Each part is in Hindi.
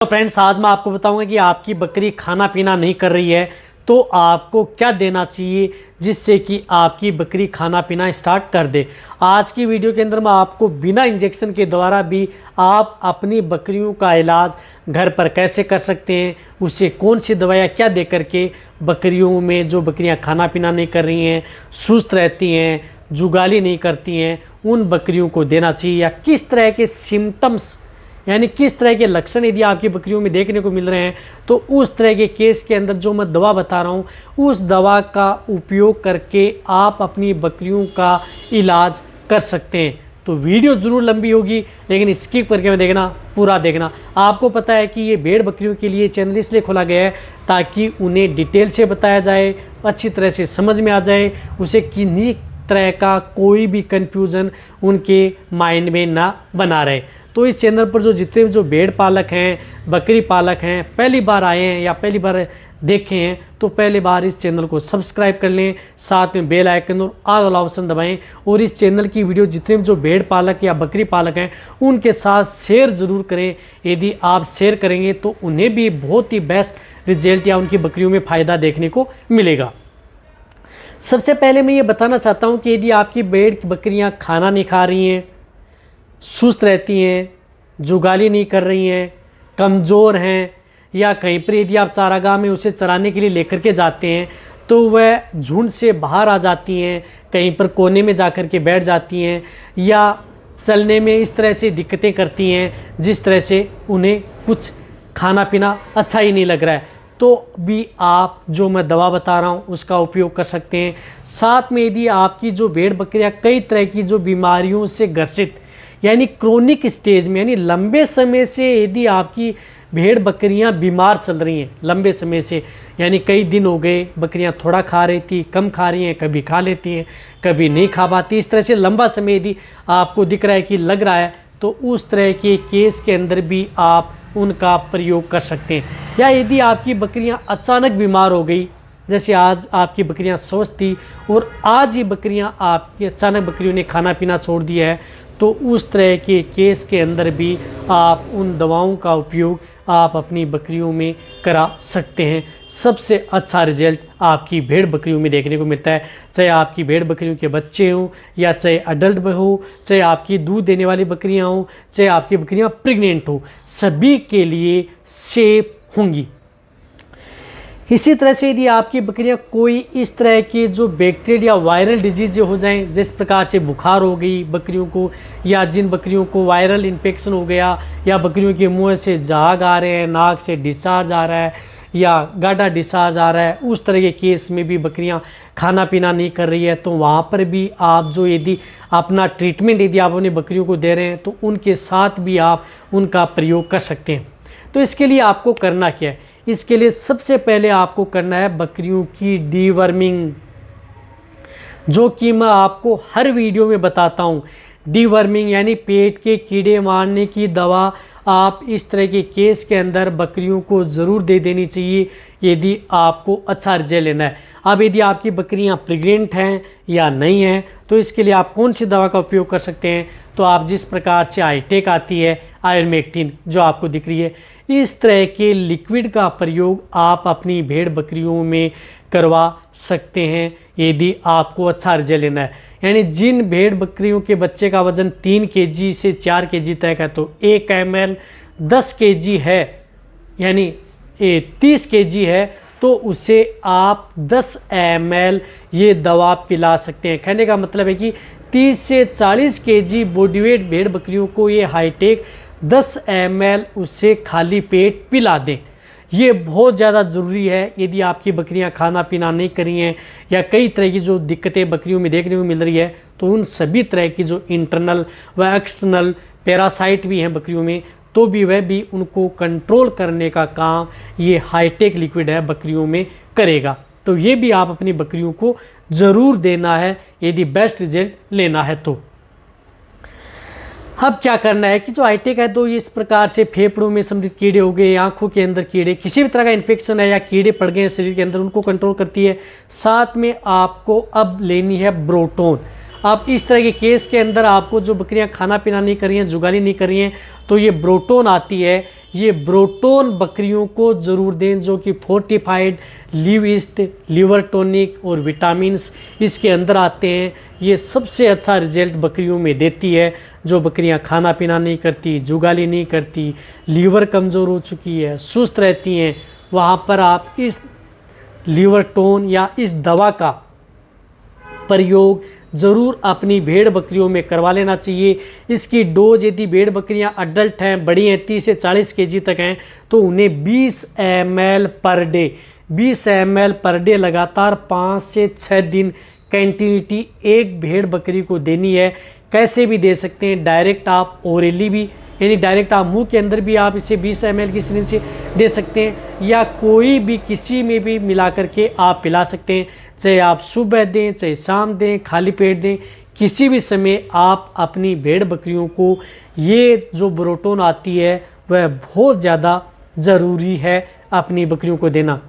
तो फ्रेंड्स, आज मैं आपको बताऊंगा कि आपकी बकरी खाना पीना नहीं कर रही है तो आपको क्या देना चाहिए जिससे कि आपकी बकरी खाना पीना स्टार्ट कर दे। आज की वीडियो के अंदर मैं आपको बिना इंजेक्शन के द्वारा भी आप अपनी बकरियों का इलाज घर पर कैसे कर सकते हैं, उसे कौन सी दवाइयाँ क्या दे करके बकरियों में जो बकरियां खाना पीना नहीं कर रही हैं, सुस्त रहती हैं, जुगाली नहीं करती हैं, उन बकरियों को देना चाहिए, या किस तरह के सिम्टम्स यानी किस तरह के लक्षण यदि आपकी बकरियों में देखने को मिल रहे हैं तो उस तरह के केस के अंदर जो मैं दवा बता रहा हूँ उस दवा का उपयोग करके आप अपनी बकरियों का इलाज कर सकते हैं। तो वीडियो ज़रूर लंबी होगी लेकिन स्किप करके मैं देखना, पूरा देखना। आपको पता है कि ये भेड़ बकरियों के लिए चैनल इसलिए खोला गया है ताकि उन्हें डिटेल से बताया जाए, अच्छी तरह से समझ में आ जाए, उसे किसी तरह का कोई भी कन्फ्यूज़न उनके माइंड में ना बना रहे। तो इस चैनल पर जितने भी भेड़ पालक हैं, बकरी पालक हैं, पहली बार आए हैं या पहली बार देखे हैं तो पहली बार इस चैनल को सब्सक्राइब कर लें, साथ में बेल आइकन और ऑल वाला ऑप्शन दबाएं और इस चैनल की वीडियो जितने भी भेड़ पालक या बकरी पालक हैं उनके साथ शेयर ज़रूर करें। यदि आप शेयर करेंगे तो उन्हें भी बहुत ही बेस्ट रिजल्ट या उनकी बकरियों में फ़ायदा देखने को मिलेगा। सबसे पहले मैं ये बताना चाहता हूँ कि यदि आपकी भेड़ बकरियाँ खाना नहीं खा रही हैं, सुस्त रहती हैं, जुगाली नहीं कर रही हैं, कमज़ोर हैं, या कहीं पर यदि आप चारागाह में उसे चराने के लिए लेकर के जाते हैं तो वह झुंड से बाहर आ जाती हैं, कहीं पर कोने में जाकर के बैठ जाती हैं, या चलने में इस तरह से दिक्कतें करती हैं जिस तरह से उन्हें कुछ खाना पीना अच्छा ही नहीं लग रहा है, तो भी आप जो मैं दवा बता रहा हूँ उसका उपयोग कर सकते हैं। साथ में यदि आपकी भेड़ बकरियाँ कई तरह की बीमारियों से ग्रसित यानी क्रोनिक स्टेज में यानी लंबे समय से यदि आपकी भेड़ बकरियां बीमार चल रही हैं, लंबे समय से यानी कई दिन हो गए बकरियां थोड़ा खा रही थी, कम खा रही हैं, कभी खा लेती हैं, कभी नहीं खा पाती, इस तरह से लंबा समय यदि आपको दिख रहा है कि लग रहा है तो उस तरह के केस के अंदर भी आप उनका प्रयोग कर सकते हैं। या यदि आपकी बकरियाँ अचानक बीमार हो गई, जैसे आज आपकी बकरियां स्वस्थ थी और आज ही बकरियां आपकी अचानक बकरियों ने खाना पीना छोड़ दिया है, तो उस तरह के केस के अंदर भी आप उन दवाओं का उपयोग आप अपनी बकरियों में करा सकते हैं। सबसे अच्छा रिजल्ट आपकी भेड़ बकरियों में देखने को मिलता है, चाहे आपकी भेड़ बकरियों के बच्चे हों या चाहे अडल्ट हो, चाहे आपकी दूध देने वाली बकरियां हों, चाहे आपकी बकरियां प्रेग्नेंट हो, सभी के लिए सेफ होंगी। इसी तरह से यदि आपकी बकरियां कोई इस तरह के बैक्टीरियल या वायरल डिजीज़ हो जाएं, जिस प्रकार से बुखार हो गई बकरियों को, या जिन बकरियों को वायरल इन्फेक्शन हो गया, या बकरियों के मुंह से झाग आ रहे हैं, नाक से डिस्चार्ज आ रहा है या गाढ़ा डिस्चार्ज आ रहा है, उस तरह के केस में भी बकरियां खाना पीना नहीं कर रही है, तो वहाँ पर भी आप यदि अपना ट्रीटमेंट यदि आप अपनी बकरियों को दे रहे हैं तो उनके साथ भी आप उनका प्रयोग कर सकते हैं। तो इसके लिए आपको करना क्या है? इसके लिए सबसे पहले आपको करना है बकरियों की डीवर्मिंग, जो कि मैं आपको हर वीडियो में बताता हूँ। डीवर्मिंग यानी पेट के कीड़े मारने की दवा आप इस तरह के केस के अंदर बकरियों को ज़रूर दे देनी चाहिए यदि आपको अच्छा रिजल्ट लेना है। अब यदि आपकी बकरियां प्रेग्नेंट हैं या नहीं हैं तो इसके लिए आप कौन सी दवा का उपयोग कर सकते हैं? तो आप जिस प्रकार से आईटेक आती है, आयरमेक्टिन जो आपको दिख रही है, इस तरह के लिक्विड का प्रयोग आप अपनी भेड़ बकरियों में करवा सकते हैं यदि आपको अच्छा रिजल्ट लेना है। यानी जिन भेड़ बकरियों के बच्चे का वज़न 3 केजी से 4 केजी तक है तो 1 ml 10 केजी है यानी 30 केजी है तो उसे आप 10 ml ये दवा पिला सकते हैं। कहने का मतलब है कि 30 से 40 केजी बॉडी वेट भेड़ बकरियों को ये हाईटेक 10 ml उससे खाली पेट पिला दें। ये बहुत ज़्यादा ज़रूरी है यदि आपकी बकरियां खाना पीना नहीं कर रही हैं या कई तरह की दिक्कतें बकरियों में देखने को मिल रही है, तो उन सभी तरह की इंटरनल व एक्सटर्नल पैरासाइट भी हैं बकरियों में, तो भी वह भी उनको कंट्रोल करने का काम ये हाईटेक लिक्विड है बकरियों में करेगा। तो ये भी आप अपनी बकरियों को ज़रूर देना है यदि बेस्ट रिजल्ट लेना है तो। अब क्या करना है कि आईटेक है तो इस प्रकार से फेफड़ों में संबंधित कीड़े हो गए, आंखों के अंदर कीड़े, किसी भी तरह का इन्फेक्शन है या कीड़े पड़ गए हैं शरीर के अंदर, उनको कंट्रोल करती है। साथ में आपको अब लेनी है ब्रोटोन। अब इस तरह के केस के अंदर आपको जो बकरियां खाना पीना नहीं कर रही हैं, जुगाली नहीं कर रही हैं, तो ये ब्रोटोन आती है, ये ब्रोटोन बकरियों को ज़रूर दें, जो कि fortified live east, liver tonic और विटामिन्स इसके अंदर आते हैं। ये सबसे अच्छा रिजल्ट बकरियों में देती है। जो बकरियां खाना पीना नहीं करती, जुगाली नहीं करती, लीवर कमज़ोर हो चुकी है, सुस्त रहती हैं, वहाँ पर आप इस लीवर टोन या इस दवा का प्रयोग ज़रूर अपनी भेड़ बकरियों में करवा लेना चाहिए। इसकी डोज यदि भेड़ बकरियां अडल्ट हैं, बड़ी हैं, 30 से 40 केजी तक हैं, तो उन्हें 20 ml per day 20 ml per day लगातार 5 से 6 दिन कंटिन्यूटी एक भेड़ बकरी को देनी है। कैसे भी दे सकते हैं, डायरेक्ट आप ओरली भी, यानी डायरेक्ट आप मुंह के अंदर भी आप इसे 20 ml की सिरिंज से दे सकते हैं, या कोई भी किसी में भी मिला करके आप पिला सकते हैं। चाहे आप सुबह दें, चाहे शाम दें, खाली पेट दें, किसी भी समय आप अपनी भेड़ बकरियों को ये जो ब्रोटोन आती है वह बहुत ज़्यादा ज़रूरी है अपनी बकरियों को देना।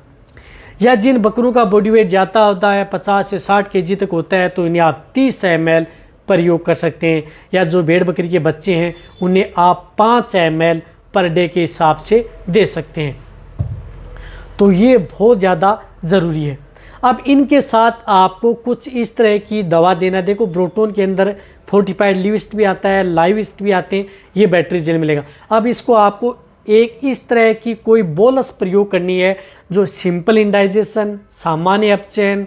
या जिन बकरों का बॉडी वेट ज़्यादा होता है, 50 से 60 केजी तक होता है, तो इन्हें आप 30 ml प्रयोग कर सकते हैं। या जो भेड़ बकरी के बच्चे हैं उन्हें आप 5 ml पर डे के हिसाब से दे सकते हैं। तो ये बहुत ज़्यादा ज़रूरी है। अब इनके साथ आपको कुछ इस तरह की दवा देना। देखो, ब्रोटोन के अंदर फोर्टिफाइड लिविस्ट भी आता है, लाइविस्ट भी आते हैं, ये बैटरी जेल मिलेगा। अब इसको आपको एक इस तरह की कोई बोलस प्रयोग करनी है जो सिंपल इंडाइजेशन, सामान्य अपचयन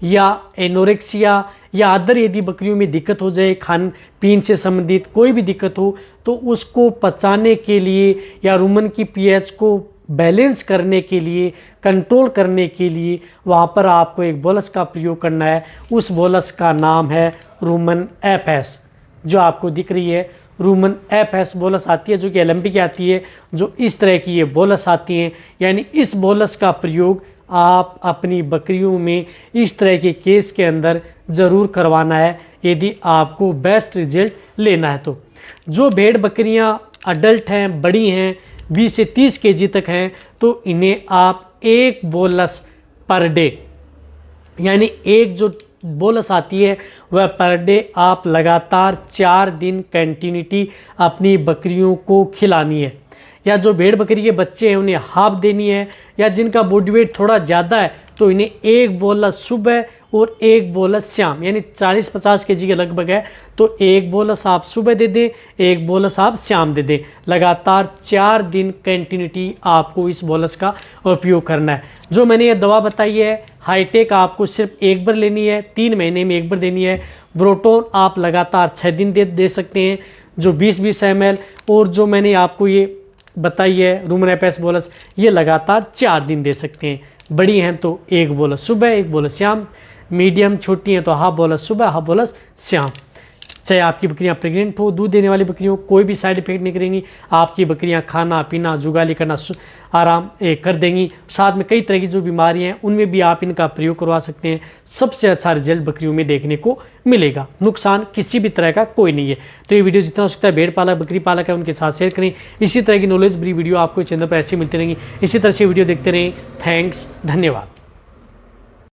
या एनोरेक्सिया या अदर यदि बकरियों में दिक्कत हो जाए, खान पीन से संबंधित कोई भी दिक्कत हो, तो उसको पचाने के लिए या रुमन की पीएच को बैलेंस करने के लिए, कंट्रोल करने के लिए वहाँ पर आपको एक बोलस का प्रयोग करना है। उस बोलस का नाम है रूमन एफएस, जो आपको दिख रही है। रूमन एफएस बोलस आती है, जो कि एलएमपी की आती है, जो इस तरह की ये बोलस आती हैं। यानी इस बोलस का प्रयोग आप अपनी बकरियों में इस तरह के केस के अंदर ज़रूर करवाना है यदि आपको बेस्ट रिजल्ट लेना है। तो जो भेड़ बकरियां अडल्ट हैं, बड़ी हैं, 20 से 30 केजी तक हैं, तो इन्हें आप एक बोलस पर डे, यानी एक जो बोलस आती है वह पर डे आप लगातार 4 दिन कंटिन्यूटी अपनी बकरियों को खिलानी है। या जो भेड़ बकरी के बच्चे हैं उन्हें हाफ देनी है। या जिनका बॉडी वेट थोड़ा ज़्यादा है तो इन्हें एक बोलस सुबह और एक बोलस शाम, यानी 40-50 केजी के लगभग है, तो एक बोलस आप सुबह दे दें, एक बोलस आप शाम दे दें। लगातार 4 दिन कंटिन्यूटी आपको इस बोलस का उपयोग करना है। जो मैंने ये दवा बताई है हाईटेक, आपको सिर्फ एक बार लेनी है, 3 महीने में एक बार देनी है। ब्रोटोन आप लगातार 6 दिन दे सकते हैं, जो 20-20 ml। और जो मैंने आपको ये बताई है रूमन एफएस बोलस, ये लगातार 4 दिन दे सकते हैं। बड़ी हैं तो एक बोलस सुबह, एक बोलस शाम। मीडियम छोटी हैं तो हाफ बोलस सुबह, हाफ बोलस शाम। चाहे आपकी बकरियां प्रेग्नेंट हो, दूध देने वाली बकरियों, कोई भी साइड इफेक्ट नहीं करेंगी। आपकी बकरियां खाना पीना, जुगाली करना आराम कर देंगी। साथ में कई तरह की जो बीमारियां हैं उनमें भी आप इनका प्रयोग करवा सकते हैं। सबसे अच्छा रिजल्ट बकरियों में देखने को मिलेगा, नुकसान किसी भी तरह का कोई नहीं है। तो ये वीडियो जितना हो सकता है भेड़ पालक, बकरी पालक है उनके साथ शेयर करें। इसी तरह की नॉलेज भरी वीडियो आपको चैनल पर ऐसे मिलती रहेंगी। इसी तरह से वीडियो देखते रहें। थैंक्स, धन्यवाद।